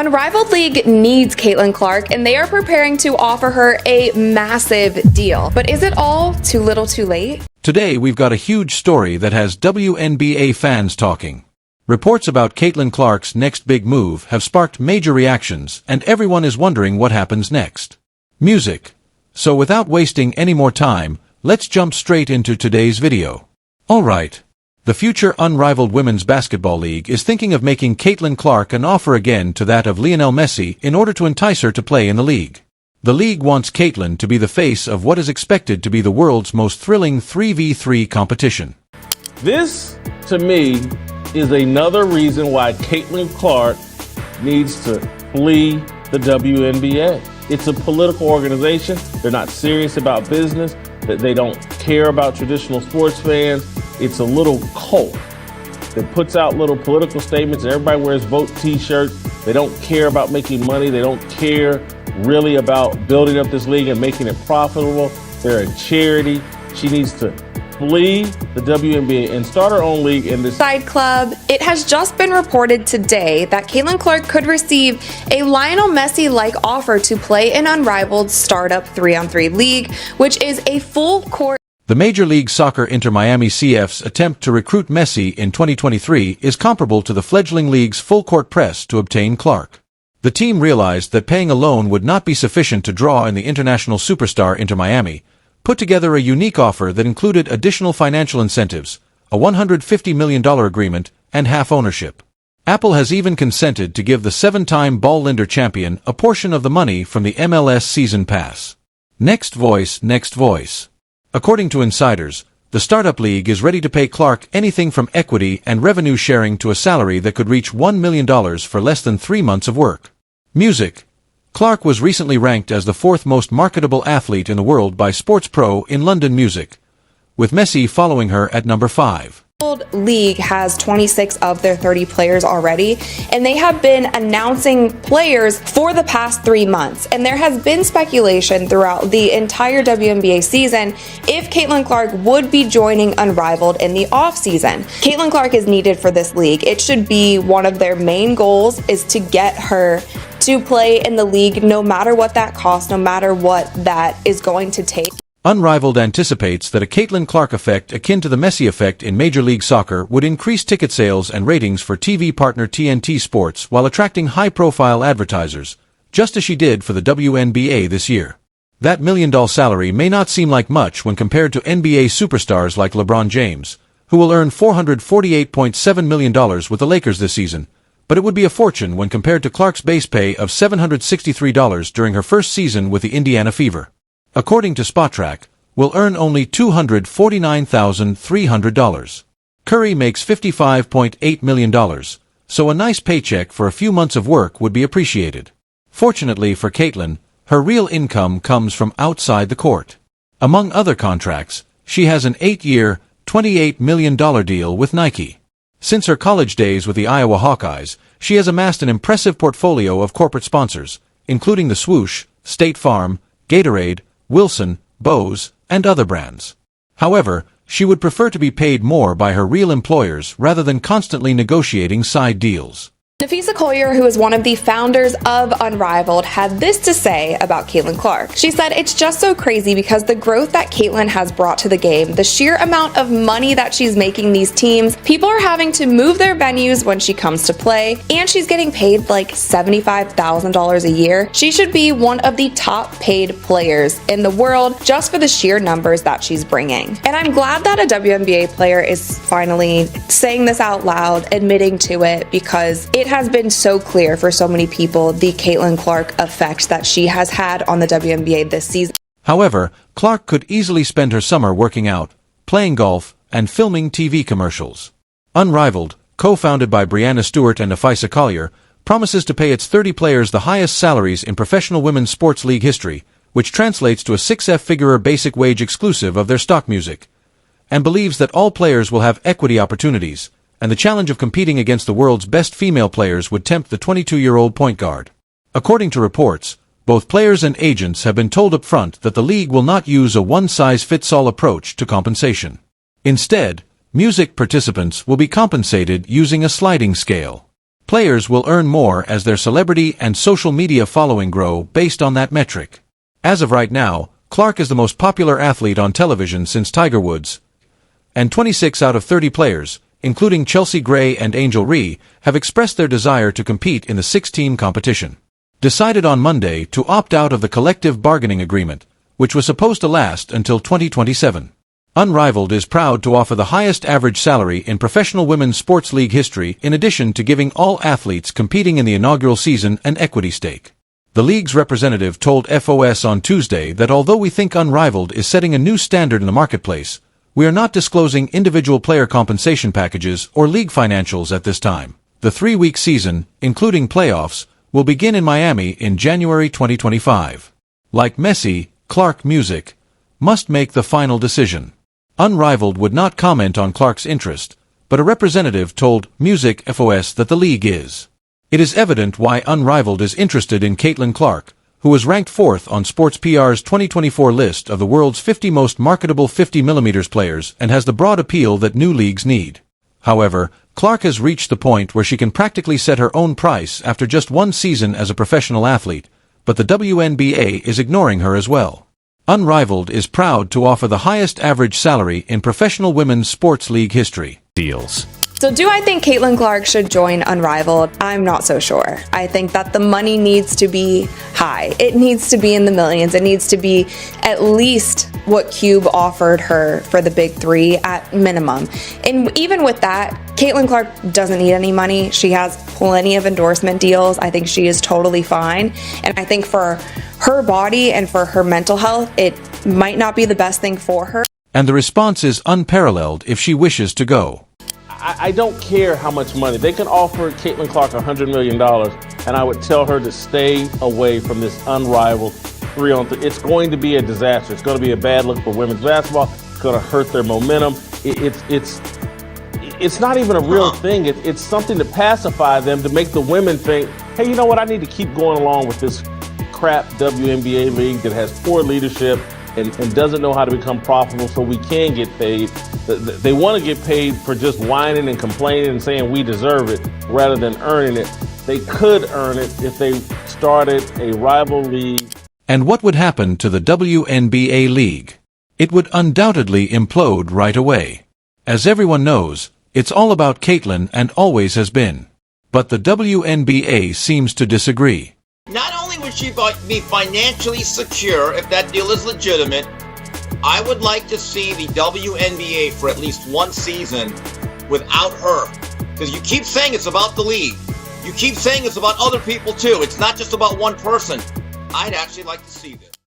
Unrivaled League needs Caitlin Clark, and they are preparing to offer her a massive deal. But is it all too little too late? Today we've got a huge story that has WNBA fans talking. Reports about Caitlin Clark's next big move have sparked major reactions, and everyone is wondering what happens next. Music. So without wasting any more time, let's jump straight into today's video. Alright. The future Unrivaled Women's Basketball League is thinking of making Caitlin Clark an offer again to that of Lionel Messi in order to entice her to play in the league. The league wants Caitlin to be the face of what is expected to be the world's most thrilling 3v3 competition. This, to me, is another reason why Caitlin Clark needs to flee the WNBA. It's a political organization. They're not serious about business. That they don't care about traditional sports fans. It's a little cult that puts out little political statements. Everybody wears vote t-shirts. They don't care about making money. They don't care really about building up this league and making it profitable. They're a charity. She needs to flee the WNBA and start her own league in this side club. It has just been reported today that Caitlin Clark could receive a Lionel Messi-like offer to play in Unrivaled startup 3-on-3 league, which is a full court. The Major League Soccer Inter Miami CF's attempt to recruit Messi in 2023 is comparable to the fledgling league's full-court press to obtain Clark. The team realized that paying alone would not be sufficient to draw in the international superstar Inter Miami, put together a unique offer that included additional financial incentives, a $150 million agreement, and half ownership. Apple has even consented to give the 7-time Ball Lender champion a portion of the money from the MLS season pass. Next voice. According to insiders, the startup league is ready to pay Clark anything from equity and revenue sharing to a salary that could reach $1 million for less than 3 months of work. Music. Clark was recently ranked as the 4th most marketable athlete in the world by Sports Pro in London Music, with Messi following her at number 5. League has 26 of their 30 players already, and they have been announcing players for the past 3 months. And there has been speculation throughout the entire WNBA season if Caitlin Clark would be joining Unrivaled in the offseason. Caitlin Clark is needed for this league. It should be one of their main goals is to get her to play in the league no matter what that costs, no matter what that is going to take. Unrivaled anticipates that a Caitlin Clark effect akin to the Messi effect in Major League Soccer would increase ticket sales and ratings for TV partner TNT Sports while attracting high-profile advertisers, just as she did for the WNBA this year. That $1 million salary may not seem like much when compared to NBA superstars like LeBron James, who will earn $448.7 million with the Lakers this season, but it would be a fortune when compared to Clark's base pay of $763 during her first season with the Indiana Fever. According to SpotTrack, will earn only $249,300. Curry makes $55.8 million, so a nice paycheck for a few months of work would be appreciated. Fortunately for Caitlin, her real income comes from outside the court. Among other contracts, she has an 8-year, $28 million deal with Nike. Since her college days with the Iowa Hawkeyes, she has amassed an impressive portfolio of corporate sponsors, including the Swoosh, State Farm, Gatorade, Wilson, Bose, and other brands. However, she would prefer to be paid more by her real employers rather than constantly negotiating side deals. Nafisa Collier, who is one of the founders of Unrivaled, had this to say about Caitlin Clark. She said, "It's just so crazy because the growth that Caitlin has brought to the game, the sheer amount of money that she's making these teams, people are having to move their venues when she comes to play, and she's getting paid like $75,000 a year. She should be one of the top paid players in the world just for the sheer numbers that she's bringing." And I'm glad that a WNBA player is finally saying this out loud, admitting to it, because it has been so clear for so many people the Caitlin Clark effect that she has had on the WNBA this season. However, Clark could easily spend her summer working out, playing golf, and filming TV commercials. Unrivaled, co-founded by Brianna Stewart and Nafisa Collier, promises to pay its 30 players the highest salaries in professional women's sports league history, which translates to a 6-figure basic wage exclusive of their stock music, and believes that all players will have equity opportunities, and the challenge of competing against the world's best female players would tempt the 22-year-old point guard. According to reports, both players and agents have been told up front that the league will not use a one-size-fits-all approach to compensation. Instead, music participants will be compensated using a sliding scale. Players will earn more as their celebrity and social media following grow based on that metric. As of right now, Clark is the most popular athlete on television since Tiger Woods, and 26 out of 30 players, including Chelsea Gray and Angel Ree, have expressed their desire to compete in the 6-team competition. Decided on Monday to opt out of the collective bargaining agreement, which was supposed to last until 2027. Unrivaled is proud to offer the highest average salary in professional women's sports league history in addition to giving all athletes competing in the inaugural season an equity stake. The league's representative told FOS on Tuesday that although we think Unrivaled is setting a new standard in the marketplace, we are not disclosing individual player compensation packages or league financials at this time. The 3-week season, including playoffs, will begin in Miami in January 2025. Like Messi, Clark Music must make the final decision. Unrivaled would not comment on Clark's interest, but a representative told Music FOS that the league is. It is evident why Unrivaled is interested in Caitlin Clark, who was ranked 4th on Sports PR's 2024 list of the world's 50 most marketable 50mm players and has the broad appeal that new leagues need. However, Clark has reached the point where she can practically set her own price after just one season as a professional athlete, but the WNBA is ignoring her as well. Unrivaled is proud to offer the highest average salary in professional women's sports league history. Deals. So do I think Caitlin Clark should join Unrivaled? I'm not so sure. I think that the money needs to be high. It needs to be in the millions. It needs to be at least what Cube offered her for the big 3 at minimum. And even with that, Caitlin Clark doesn't need any money. She has plenty of endorsement deals. I think she is totally fine. And I think for her body and for her mental health, it might not be the best thing for her. And the response is unparalleled if she wishes to go. I don't care how much money. They can offer Caitlin Clark $100 million, and I would tell her to stay away from this unrivaled 3-on-3. It's going to be a disaster. It's going to be a bad look for women's basketball. It's going to hurt their momentum. It's not even a real thing. It's something to pacify them, to make the women think, hey, you know what? I need to keep going along with this crap WNBA league that has poor leadership and doesn't know how to become profitable so we can get paid. They want to get paid for just whining and complaining and saying we deserve it rather than earning it. They could earn it if they started a rival league. And what would happen to the WNBA league? It would undoubtedly implode right away. As everyone knows, it's all about Caitlin and always has been. But the WNBA seems to disagree. Not only would she be financially secure if that deal is legitimate, I would like to see the WNBA for at least one season without her. Because you keep saying it's about the league. You keep saying it's about other people too. It's not just about one person. I'd actually like to see this.